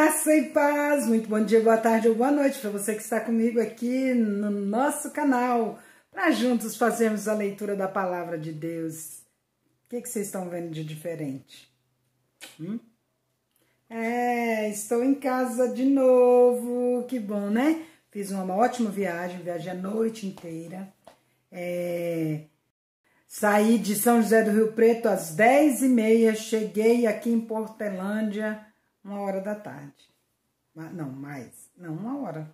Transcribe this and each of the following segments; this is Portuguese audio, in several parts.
Graça e paz, muito bom dia, boa tarde ou boa noite para você que está comigo aqui no nosso canal, para juntos fazermos a leitura da palavra de Deus. O que vocês estão vendo de diferente? Estou em casa de novo, que bom, né? Fiz uma ótima viagem, viajei a noite inteira. Saí de São José do Rio Preto às 10h30, cheguei aqui em Portelândia 1h da tarde. Não, uma hora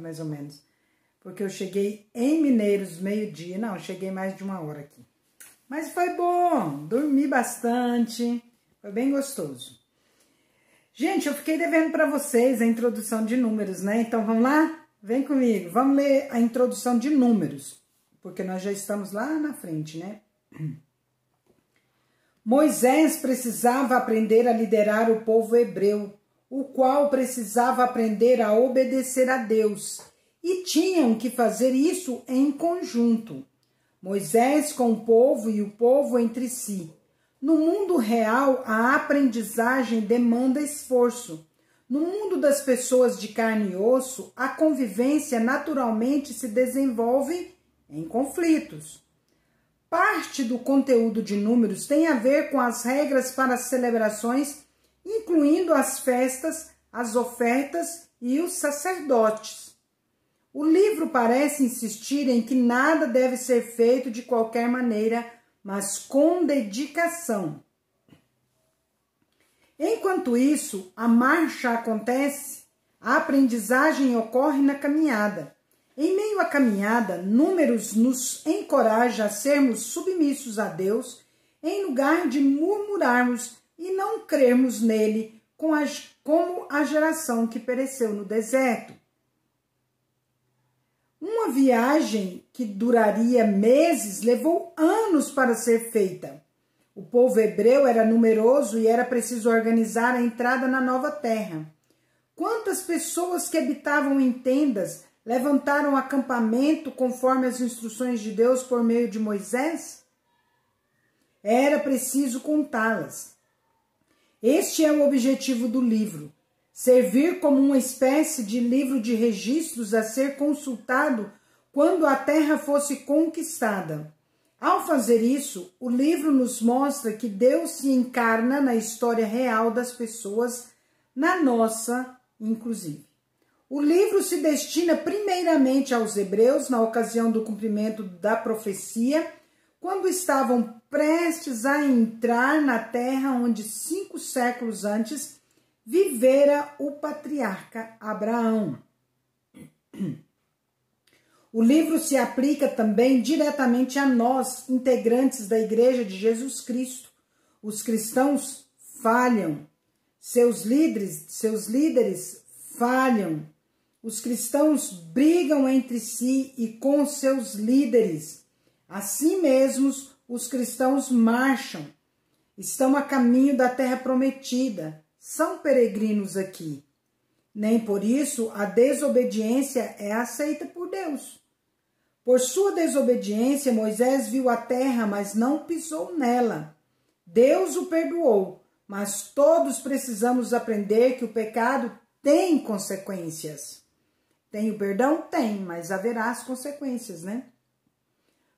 mais ou menos. Porque eu cheguei em Mineiros meio-dia, não, cheguei mais de 1 hora aqui. Mas foi bom, dormi bastante, foi bem gostoso. Gente, eu fiquei devendo para vocês a introdução de Números, né? Então vamos lá? Vem comigo, vamos ler a introdução de Números, porque nós já estamos lá na frente, né? Moisés precisava aprender a liderar o povo hebreu, o qual precisava aprender a obedecer a Deus, e tinham que fazer isso em conjunto. Moisés com o povo e o povo entre si. No mundo real, a aprendizagem demanda esforço. No mundo das pessoas de carne e osso, a convivência naturalmente se desenvolve em conflitos. Parte do conteúdo de Números tem a ver com as regras para as celebrações, incluindo as festas, as ofertas e os sacerdotes. O livro parece insistir em que nada deve ser feito de qualquer maneira, mas com dedicação. Enquanto isso, a marcha acontece, a aprendizagem ocorre na caminhada. Em meio à caminhada, Números nos encoraja a sermos submissos a Deus, em lugar de murmurarmos e não crermos nele como a geração que pereceu no deserto. Uma viagem que duraria meses levou anos para ser feita. O povo hebreu era numeroso e era preciso organizar a entrada na nova terra. Quantas pessoas que habitavam em tendas levantaram acampamento conforme as instruções de Deus por meio de Moisés? Era preciso contá-las. Este é o objetivo do livro. Servir como uma espécie de livro de registros a ser consultado quando a terra fosse conquistada. Ao fazer isso, o livro nos mostra que Deus se encarna na história real das pessoas, na nossa, inclusive. O livro se destina primeiramente aos hebreus na ocasião do cumprimento da profecia, quando estavam prestes a entrar na terra onde 5 séculos antes vivera o patriarca Abraão. O livro se aplica também diretamente a nós, integrantes da Igreja de Jesus Cristo. Os cristãos falham, seus líderes falham. Os cristãos brigam entre si e com seus líderes. Assim mesmos, os cristãos marcham, estão a caminho da terra prometida, são peregrinos aqui. Nem por isso a desobediência é aceita por Deus. Por sua desobediência, Moisés viu a terra, mas não pisou nela. Deus o perdoou, mas todos precisamos aprender que o pecado tem consequências. Tem o perdão? Tem, mas haverá as consequências, né?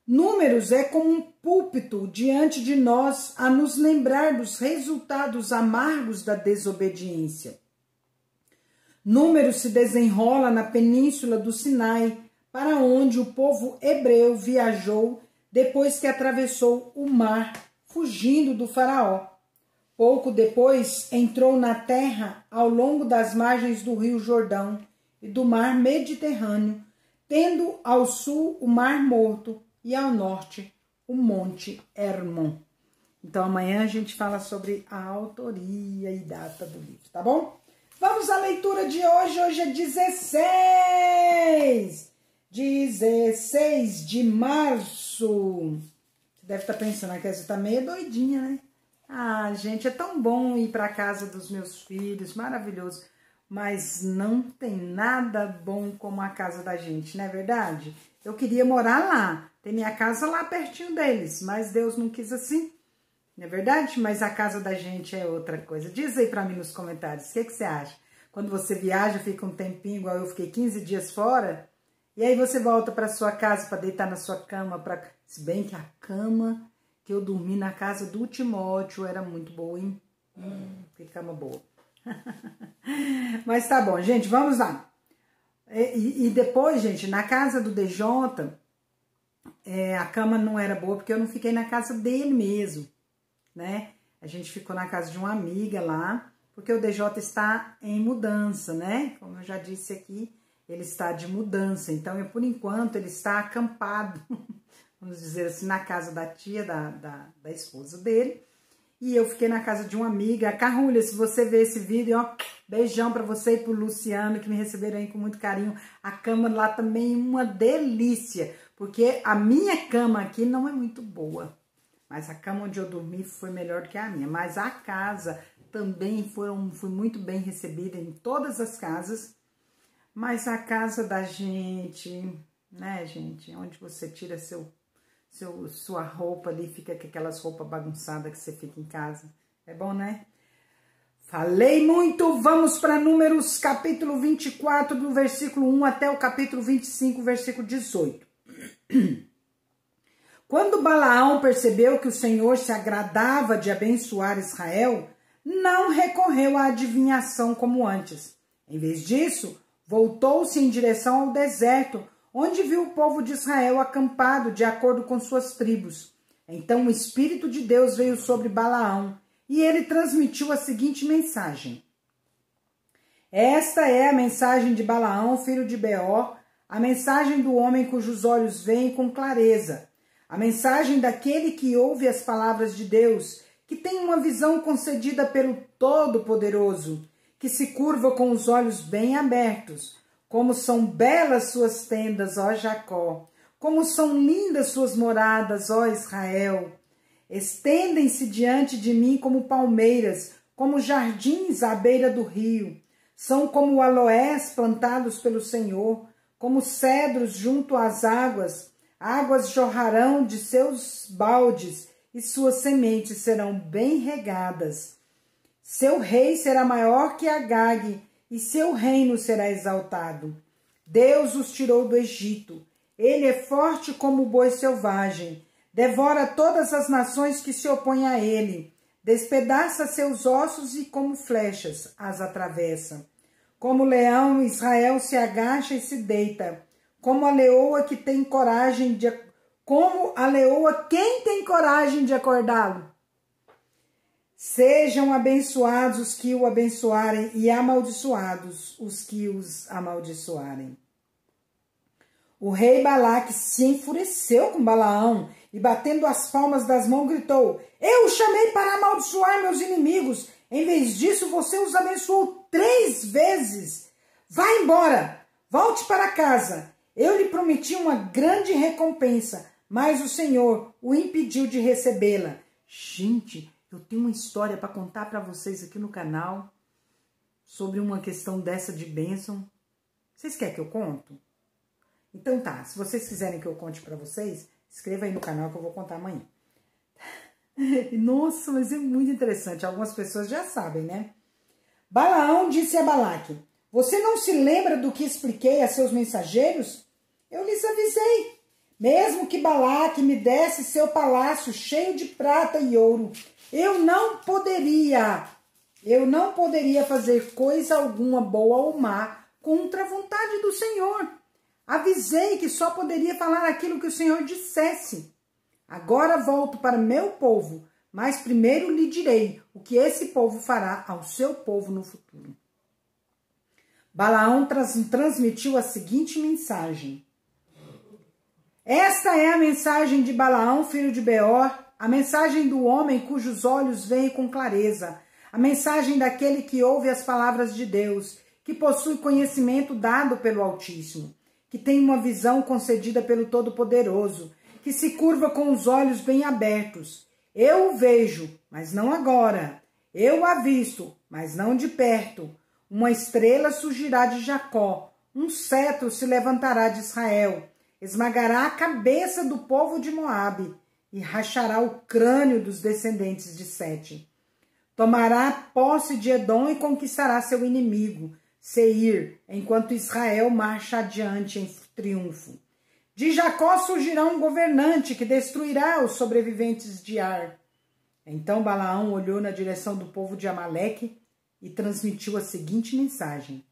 Números é como um púlpito diante de nós a nos lembrar dos resultados amargos da desobediência. Números se desenrola na península do Sinai, para onde o povo hebreu viajou depois que atravessou o mar, fugindo do faraó. Pouco depois entrou na terra ao longo das margens do rio Jordão e do mar Mediterrâneo, tendo ao sul o Mar Morto e ao norte o Monte Hermon. Então amanhã a gente fala sobre a autoria e data do livro, tá bom? Vamos à leitura de hoje. Hoje é 16 de março. Você deve estar pensando que você está meio doidinha, né? Ah, gente, é tão bom ir para a casa dos meus filhos, maravilhoso. Mas não tem nada bom como a casa da gente, não é verdade? Eu queria morar lá, ter minha casa lá pertinho deles, mas Deus não quis assim, não é verdade? Mas a casa da gente é outra coisa. Diz aí para mim nos comentários, o que você acha? quando você viaja, fica um tempinho, igual eu fiquei 15 dias fora, e aí você volta para sua casa para deitar na sua cama, se bem que a cama que eu dormi na casa do Timóteo era muito boa, hein? Que cama boa. Mas tá bom, gente, vamos lá. E depois, gente, na casa do DJ, a cama não era boa porque eu não fiquei na casa dele mesmo, né? A gente ficou na casa de uma amiga lá, porque o DJ está em mudança, né? Como eu já disse aqui, ele está de mudança. Então, por enquanto, ele está acampado, vamos dizer assim, na casa da tia da esposa dele. E eu fiquei na casa de uma amiga. Carrulha, se você ver esse vídeo, ó, beijão pra você e pro Luciano, que me receberam aí com muito carinho. A cama lá também uma delícia, porque a minha cama aqui não é muito boa. Mas a cama onde eu dormi foi melhor do que a minha. Mas a casa também fui muito bem recebida em todas as casas. Mas a casa da gente, né, gente? Onde você tira sua roupa ali, fica com aquelas roupas bagunçadas que você fica em casa. É bom, né? Falei muito, vamos para Números capítulo 24, do versículo 1 até o capítulo 25, versículo 18. Quando Balaão percebeu que o Senhor se agradava de abençoar Israel, não recorreu à adivinhação como antes. Em vez disso, voltou-se em direção ao deserto, onde viu o povo de Israel acampado de acordo com suas tribos. Então o Espírito de Deus veio sobre Balaão, e ele transmitiu a seguinte mensagem. Esta é a mensagem de Balaão, filho de Beor, a mensagem do homem cujos olhos veem com clareza, a mensagem daquele que ouve as palavras de Deus, que tem uma visão concedida pelo Todo-Poderoso, que se curva com os olhos bem abertos. Como são belas suas tendas, ó Jacó! Como são lindas suas moradas, ó Israel! Estendem-se diante de mim como palmeiras, como jardins à beira do rio. São como aloés plantados pelo Senhor, como cedros junto às águas. Águas jorrarão de seus baldes e suas sementes serão bem regadas. Seu rei será maior que Agag, e seu reino será exaltado. Deus os tirou do Egito. Ele é forte como o boi selvagem. Devora todas as nações que se opõem a ele. Despedaça seus ossos e como flechas as atravessa. Como leão, Israel se agacha e se deita. Como a leoa que tem coragem de... Como a leoa, quem tem coragem de acordá-lo? Sejam abençoados os que o abençoarem e amaldiçoados os que os amaldiçoarem. O rei Balaque se enfureceu com Balaão e, batendo as palmas das mãos, gritou: Eu o chamei para amaldiçoar meus inimigos. Em vez disso, você os abençoou 3 vezes. Vá embora, volte para casa. Eu lhe prometi uma grande recompensa, mas o Senhor o impediu de recebê-la. Gente, eu tenho uma história para contar para vocês aqui no canal sobre uma questão dessa de bênção. Vocês querem que eu conto? Então tá, se vocês quiserem que eu conte para vocês, inscreva aí no canal que eu vou contar amanhã. Nossa, mas é muito interessante. Algumas pessoas já sabem, né? Balaão disse a Balaque: Você não se lembra do que expliquei a seus mensageiros? Eu lhes avisei. Mesmo que Balaque me desse seu palácio cheio de prata e ouro, eu não poderia fazer coisa alguma, boa ou má, contra a vontade do Senhor. Avisei que só poderia falar aquilo que o Senhor dissesse. Agora volto para meu povo, mas primeiro lhe direi o que esse povo fará ao seu povo no futuro. Balaão transmitiu a seguinte mensagem. Esta é a mensagem de Balaão, filho de Beor, a mensagem do homem cujos olhos veem com clareza, a mensagem daquele que ouve as palavras de Deus, que possui conhecimento dado pelo Altíssimo, que tem uma visão concedida pelo Todo-Poderoso, que se curva com os olhos bem abertos. Eu o vejo, mas não agora. Eu o avisto, mas não de perto. Uma estrela surgirá de Jacó, um cetro se levantará de Israel, esmagará a cabeça do povo de Moabe e rachará o crânio dos descendentes de Sete. Tomará posse de Edom e conquistará seu inimigo. Seir, enquanto Israel marcha adiante em triunfo. De Jacó surgirá um governante que destruirá os sobreviventes de Ar. Então Balaão olhou na direção do povo de Amaleque e transmitiu a seguinte mensagem: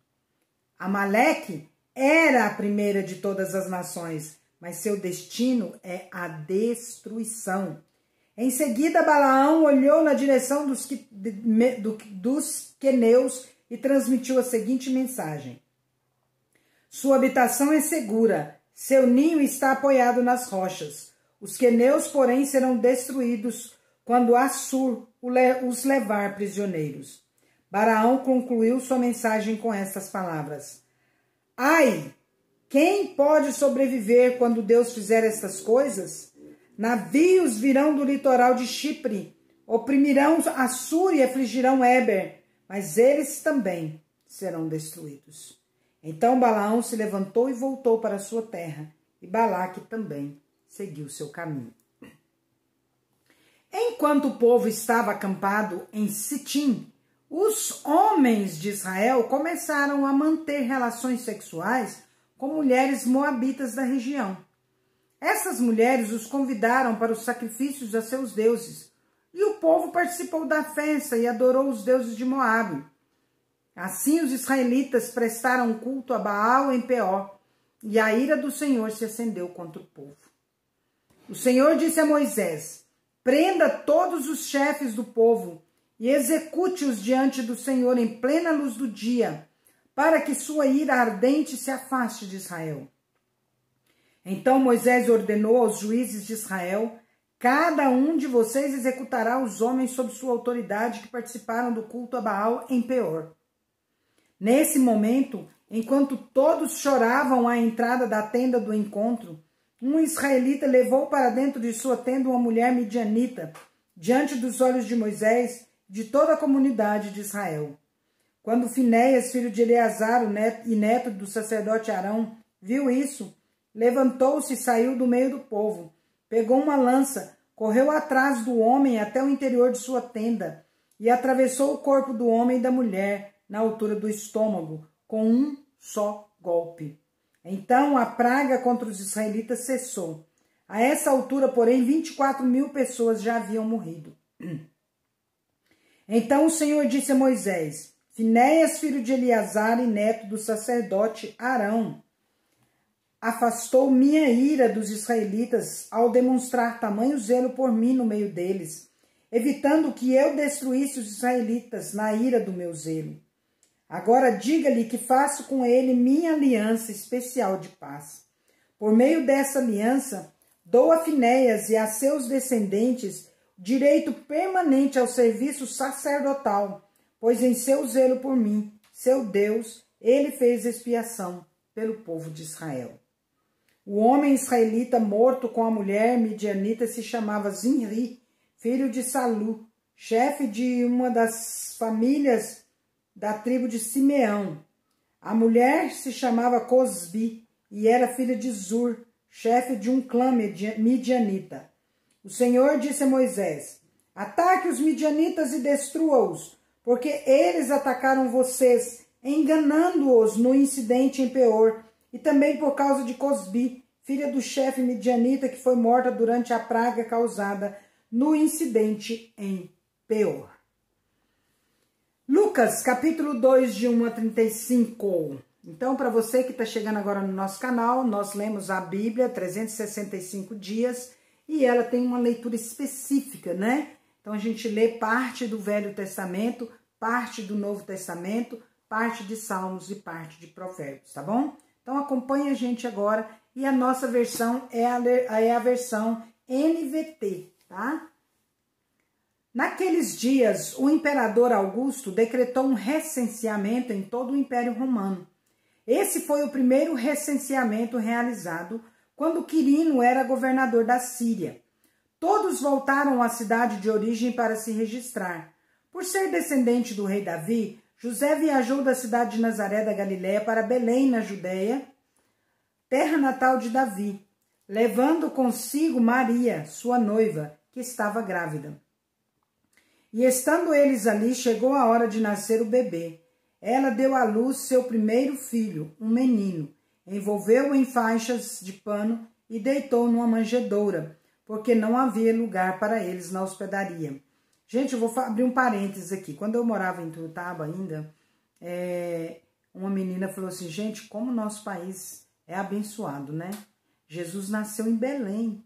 Amaleque era a primeira de todas as nações, mas seu destino é a destruição. Em seguida, Balaão olhou na direção dos queneus e transmitiu a seguinte mensagem: sua habitação é segura, seu ninho está apoiado nas rochas. Os queneus, porém, serão destruídos quando Assur os levar prisioneiros. Balaão concluiu sua mensagem com estas palavras: ai, quem pode sobreviver quando Deus fizer estas coisas? Navios virão do litoral de Chipre, oprimirão Assur e afligirão Éber, mas eles também serão destruídos. Então Balaão se levantou e voltou para sua terra, e Balaque também seguiu seu caminho. Enquanto o povo estava acampado em Sitim, os homens de Israel começaram a manter relações sexuais com mulheres moabitas da região. Essas mulheres os convidaram para os sacrifícios a seus deuses, e o povo participou da festa e adorou os deuses de Moabe. Assim os israelitas prestaram culto a Baal em Peor, e a ira do Senhor se acendeu contra o povo. O Senhor disse a Moisés: prenda todos os chefes do povo e execute-os diante do Senhor em plena luz do dia, para que sua ira ardente se afaste de Israel. Então Moisés ordenou aos juízes de Israel: cada um de vocês executará os homens sob sua autoridade que participaram do culto a Baal em Peor. Nesse momento, enquanto todos choravam à entrada da tenda do encontro, um israelita levou para dentro de sua tenda uma mulher midianita, diante dos olhos de Moisés e de toda a comunidade de Israel. Quando Finéias, filho de Eleazar, e neto do sacerdote Arão, viu isso, levantou-se e saiu do meio do povo, pegou uma lança, correu atrás do homem até o interior de sua tenda e atravessou o corpo do homem e da mulher na altura do estômago, com um só golpe. Então a praga contra os israelitas cessou. A essa altura, porém, 24.000 pessoas já haviam morrido. Então o Senhor disse a Moisés: Finéias, filho de Eleazar e neto do sacerdote Arão, afastou minha ira dos israelitas ao demonstrar tamanho zelo por mim no meio deles, evitando que eu destruísse os israelitas na ira do meu zelo. Agora diga-lhe que faço com ele minha aliança especial de paz. Por meio dessa aliança, dou a Finéias e a seus descendentes direito permanente ao serviço sacerdotal, pois em seu zelo por mim, seu Deus, ele fez expiação pelo povo de Israel. O homem israelita morto com a mulher midianita se chamava Zinri, filho de Salu, chefe de uma das famílias da tribo de Simeão. A mulher se chamava Cosbi e era filha de Zur, chefe de um clã midianita. O Senhor disse a Moisés: ataque os midianitas e destrua-os, porque eles atacaram vocês, enganando-os no incidente em Peor, e também por causa de Cosbi, filha do chefe midianita, que foi morta durante a praga causada no incidente em Peor. Lucas, capítulo 2, de 1 a 35. Então, para você que está chegando agora no nosso canal, nós lemos a Bíblia 365 dias e ela tem uma leitura específica, né? Então, a gente lê parte do Velho Testamento, parte do Novo Testamento, parte de Salmos e parte de Provérbios, tá bom? Então, acompanhe a gente agora e a nossa versão é a versão NVT, tá? Naqueles dias, o imperador Augusto decretou um recenseamento em todo o Império Romano. Esse foi o primeiro recenseamento realizado quando Quirino era governador da Síria. Todos voltaram à cidade de origem para se registrar. Por ser descendente do rei Davi, José viajou da cidade de Nazaré da Galiléia para Belém, na Judéia, terra natal de Davi, levando consigo Maria, sua noiva, que estava grávida. E estando eles ali, chegou a hora de nascer o bebê. ela deu à luz seu primeiro filho, um menino, envolveu-o em faixas de pano e deitou numa manjedoura, porque não havia lugar para eles na hospedaria. Gente, eu vou abrir um parênteses aqui. Quando eu morava em Tuiutaba ainda, uma menina falou assim, gente, como o nosso país é abençoado, né? Jesus nasceu em Belém.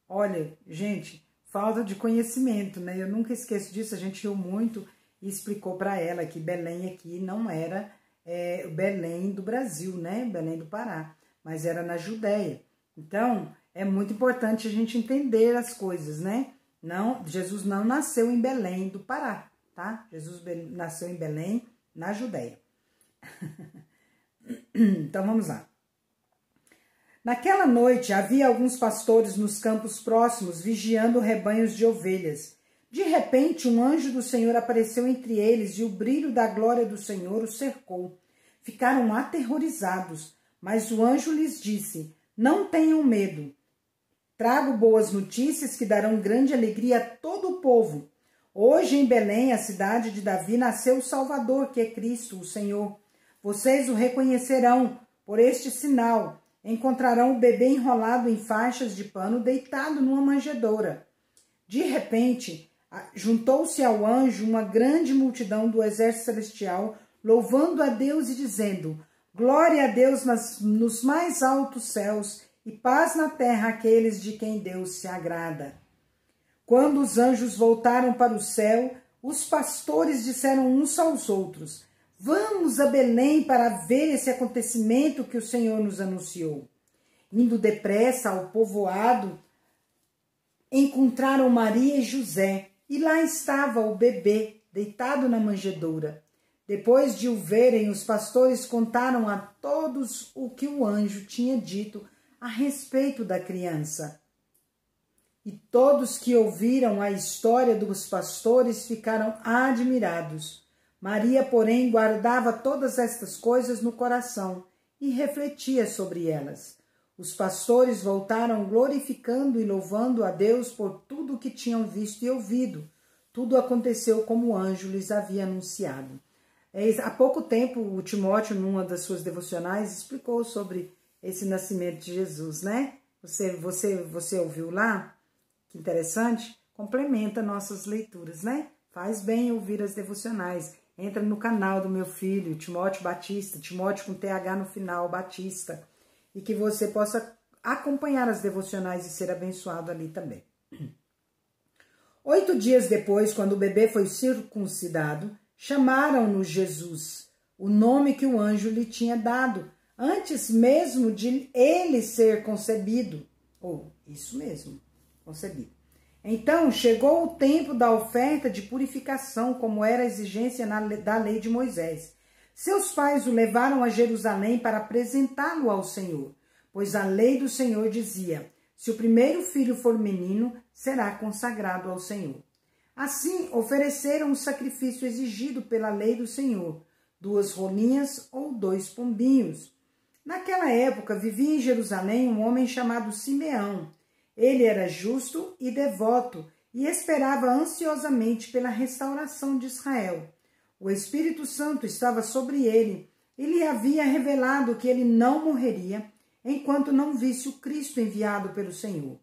Olha, gente, falta de conhecimento, né? Eu nunca esqueço disso, a gente riu muito e explicou para ela que Belém aqui não era Belém do Brasil, né? Belém do Pará, mas era na Judéia. Então, é muito importante a gente entender as coisas, né? Não, Jesus não nasceu em Belém do Pará, tá? Jesus nasceu em Belém, na Judéia. Então, vamos lá. Naquela noite, havia alguns pastores nos campos próximos, vigiando rebanhos de ovelhas. De repente, um anjo do Senhor apareceu entre eles e o brilho da glória do Senhor os cercou. Ficaram aterrorizados, mas o anjo lhes disse, não tenham medo. Trago boas notícias que darão grande alegria a todo o povo. Hoje em Belém, a cidade de Davi, nasceu o Salvador, que é Cristo, o Senhor. Vocês o reconhecerão por este sinal. Encontrarão o bebê enrolado em faixas de pano, deitado numa manjedoura. De repente, juntou-se ao anjo uma grande multidão do exército celestial, louvando a Deus e dizendo, glória a Deus nos mais altos céus e paz na terra àqueles de quem Deus se agrada. Quando os anjos voltaram para o céu, os pastores disseram uns aos outros, vamos a Belém para ver esse acontecimento que o Senhor nos anunciou. Indo depressa ao povoado, encontraram Maria e José, e lá estava o bebê, deitado na manjedoura. Depois de o verem, os pastores contaram a todos o que o anjo tinha dito a respeito da criança. E todos que ouviram a história dos pastores ficaram admirados. Maria, porém, guardava todas estas coisas no coração e refletia sobre elas. Os pastores voltaram glorificando e louvando a Deus por tudo o que tinham visto e ouvido. Tudo aconteceu como o anjo lhes havia anunciado. Há pouco tempo, o Timóteo, numa das suas devocionais, explicou sobre esse nascimento de Jesus, né? Você ouviu lá? Que interessante. Complementa nossas leituras, né? Faz bem ouvir as devocionais. Entra no canal do meu filho, Timóteo Batista, Timóteo com TH no final, Batista, e que você possa acompanhar as devocionais e ser abençoado ali também. 8 dias depois, quando o bebê foi circuncidado, chamaram-no Jesus, o nome que o anjo lhe tinha dado, antes mesmo de ele ser concebido. Isso mesmo, concebido. Então, chegou o tempo da oferta de purificação, como era a exigência da lei de Moisés. Seus pais o levaram a Jerusalém para apresentá-lo ao Senhor, pois a lei do Senhor dizia, se o primeiro filho for menino, será consagrado ao Senhor. Assim, ofereceram o sacrifício exigido pela lei do Senhor, 2 rolinhas ou 2 pombinhos. Naquela época, vivia em Jerusalém um homem chamado Simeão. Ele era justo e devoto e esperava ansiosamente pela restauração de Israel. O Espírito Santo estava sobre ele e lhe havia revelado que ele não morreria enquanto não visse o Cristo enviado pelo Senhor.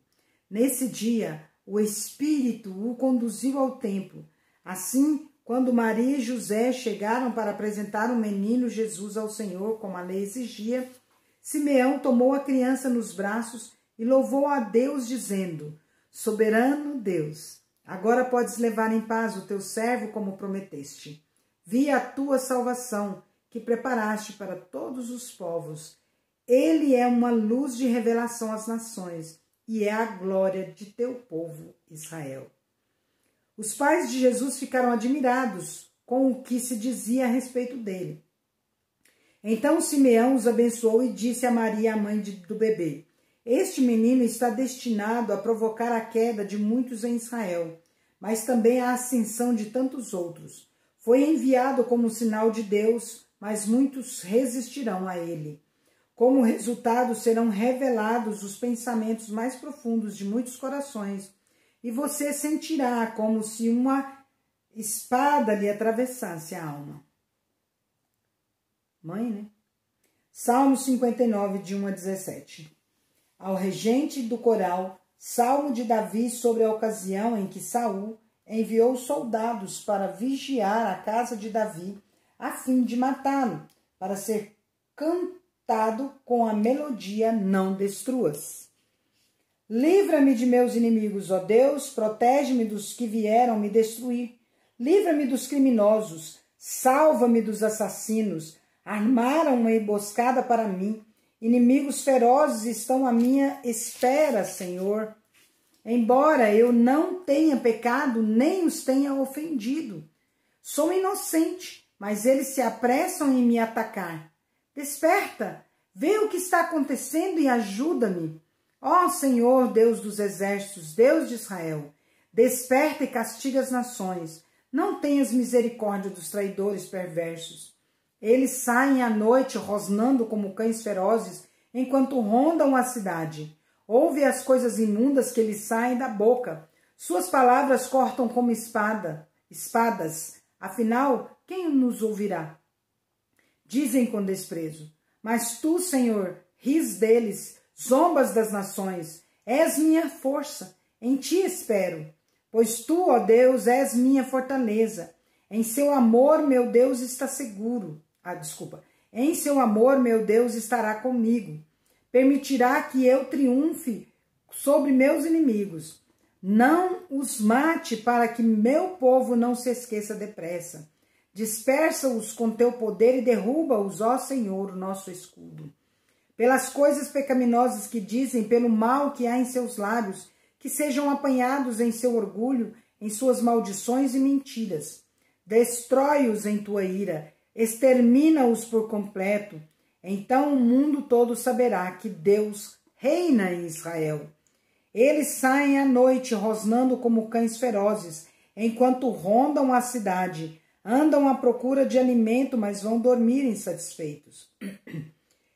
Nesse dia, o Espírito o conduziu ao templo. Assim, quando Maria e José chegaram para apresentar o menino Jesus ao Senhor, como a lei exigia, Simeão tomou a criança nos braços e louvou a Deus, dizendo, soberano Deus, agora podes levar em paz o teu servo como prometeste. Vi a tua salvação, que preparaste para todos os povos. Ele é uma luz de revelação às nações e é a glória de teu povo Israel. Os pais de Jesus ficaram admirados com o que se dizia a respeito dele. Então Simeão os abençoou e disse a Maria, a mãe do bebê, este menino está destinado a provocar a queda de muitos em Israel, mas também a ascensão de tantos outros. Foi enviado como sinal de Deus, mas muitos resistirão a ele. Como resultado, serão revelados os pensamentos mais profundos de muitos corações, e você sentirá como se uma espada lhe atravessasse a alma. Mãe, né? Salmo 59, de 1 a 17. Ao regente do coral, salmo de Davi sobre a ocasião em que Saul enviou soldados para vigiar a casa de Davi, a fim de matá-lo, para ser cantado com a melodia Não Destruas. Livra-me de meus inimigos, ó Deus, protege-me dos que vieram me destruir. Livra-me dos criminosos, salva-me dos assassinos. Armaram uma emboscada para mim. Inimigos ferozes estão à minha espera, Senhor. Embora eu não tenha pecado, nem os tenha ofendido. Sou inocente, mas eles se apressam em me atacar. Desperta, vê o que está acontecendo e ajuda-me. Ó Senhor, Deus dos exércitos, Deus de Israel, desperta e castiga as nações. Não tenhas misericórdia dos traidores perversos. Eles saem à noite rosnando como cães ferozes, enquanto rondam a cidade. Ouve as coisas imundas que lhes saem da boca. Suas palavras cortam como espadas. Afinal, quem nos ouvirá? Dizem com desprezo. Mas tu, Senhor, ris deles, zombas das nações. És minha força, em ti espero. Pois tu, ó Deus, és minha fortaleza. Em seu amor, meu Deus está seguro. Em seu amor, meu Deus estará comigo. Permitirá que eu triunfe sobre meus inimigos. Não os mate para que meu povo não se esqueça depressa. Dispersa-os com teu poder e derruba-os, ó Senhor, nosso escudo. Pelas coisas pecaminosas que dizem, pelo mal que há em seus lábios, que sejam apanhados em seu orgulho, em suas maldições e mentiras. Destrói-os em tua ira, extermina-os por completo. Então o mundo todo saberá que Deus reina em Israel. Eles saem à noite rosnando como cães ferozes, enquanto rondam a cidade. Andam à procura de alimento, mas vão dormir insatisfeitos.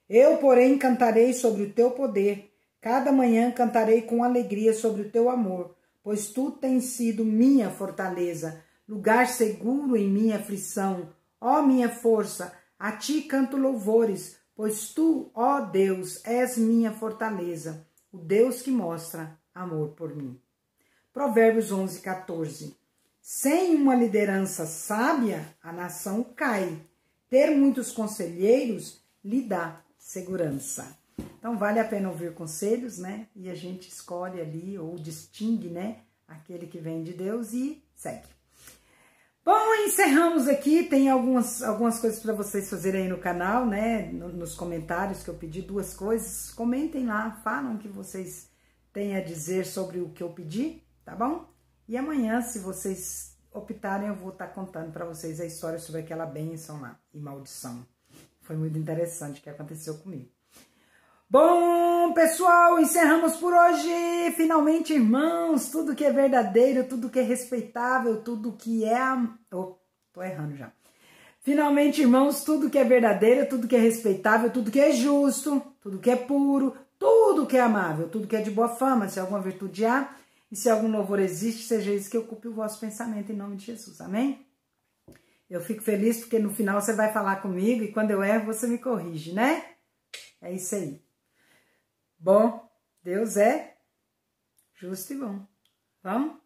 Eu, porém, cantarei sobre o teu poder. Cada manhã cantarei com alegria sobre o teu amor, pois tu tens sido minha fortaleza, lugar seguro em minha aflição. Ó minha força, a ti canto louvores, pois tu, ó Deus, és minha fortaleza, o Deus que mostra amor por mim. Provérbios 11, 14. Sem uma liderança sábia, a nação cai. Ter muitos conselheiros lhe dá segurança. Então, vale a pena ouvir conselhos, né? E a gente escolhe ali, ou distingue, né? Aquele que vem de Deus e segue. Bom, encerramos aqui. Tem algumas coisas para vocês fazerem aí no canal, né? Nos comentários que eu pedi 2 coisas. Comentem lá, falam o que vocês têm a dizer sobre o que eu pedi, tá bom? E amanhã, se vocês optarem, eu vou estar contando para vocês a história sobre aquela bênção lá e maldição. Foi muito interessante o que aconteceu comigo. Bom, pessoal, encerramos por hoje. Finalmente, irmãos, tudo que é verdadeiro, tudo que é respeitável, tudo que é... tô errando já. Finalmente, irmãos, tudo que é verdadeiro, tudo que é respeitável, tudo que é justo, tudo que é puro, tudo que é amável, tudo que é de boa fama, se alguma virtude há, e se algum louvor existe, seja isso que ocupe o vosso pensamento em nome de Jesus, amém? Eu fico feliz porque no final você vai falar comigo e quando eu erro você me corrige, né? É isso aí. Bom, Deus é justo e bom. Vamos?